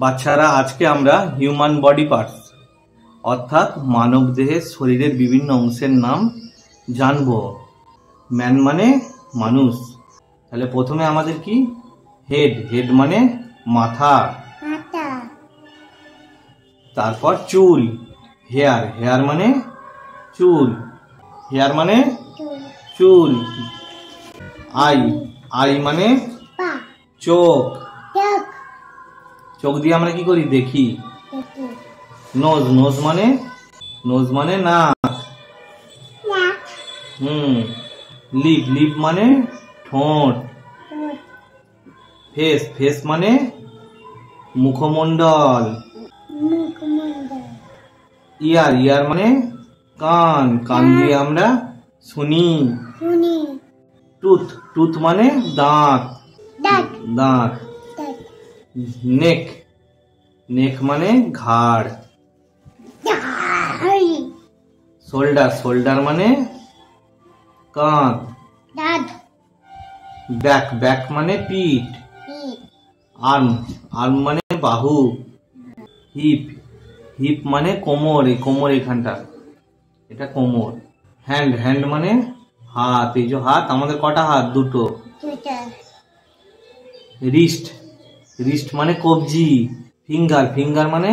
বাচ্চারা, আজকে আমরা হিউম্যান বডি পার্টস অর্থাৎ মানব দেহের শরীরের বিভিন্ন অংশের নাম জানবো। ম্যান মানে মানুষ। তাহলে প্রথমে আমাদের কি হেড, হেড মানে মাথা। তারপর চুল, হেয়ার, হেয়ার মানে চুল, হেয়ার মানে চুল। আই, আই মানে চোখ, চোখ দিয়ে আমরা কি করি দেখি। নোজ, নোজ মানে নাক। লিপ, লিপ মানে ঠোঁট। ফেস, ফেস মানে মুখমণ্ডল। ইয়ার, ইয়ার মানে কান, কান দিয়ে আমরা শুনি। টুথ, টুথ মানে দাঁত, দাঁত। নেক, নেক মানে ঘাড়। শোল্ডার, শোল্ডার মানে কাঁধ। ব্যাক, ব্যাক মানে পিঠ। আর্ম, আর্ম মানে বাহু। হিপ, হিপ মানে কোমর, এই কোমর এখানটা, এটা কোমর। হ্যান্ড, হ্যান্ড মানে হাত, এই যে হাত, আমাদের কটা হাত? দুটো। রিস্ট, রিস্ট মানে কবজি। ফিঙ্গার, ফিঙ্গার মানে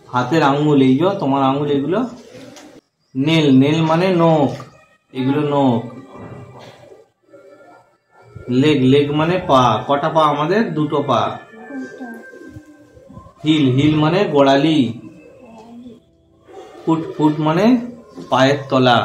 হাতের আঙ্গুল, এই যে তোমার আঙ্গুল এগুলো। নেল, নেল মানে নখ, এগুলো নখ। লেগ, লেগ মানে পা, কটা পা আমাদের? দুটো পা। হিল, হিল মানে গোড়ালি। ফুট, ফুট মানে পায়ের তলা।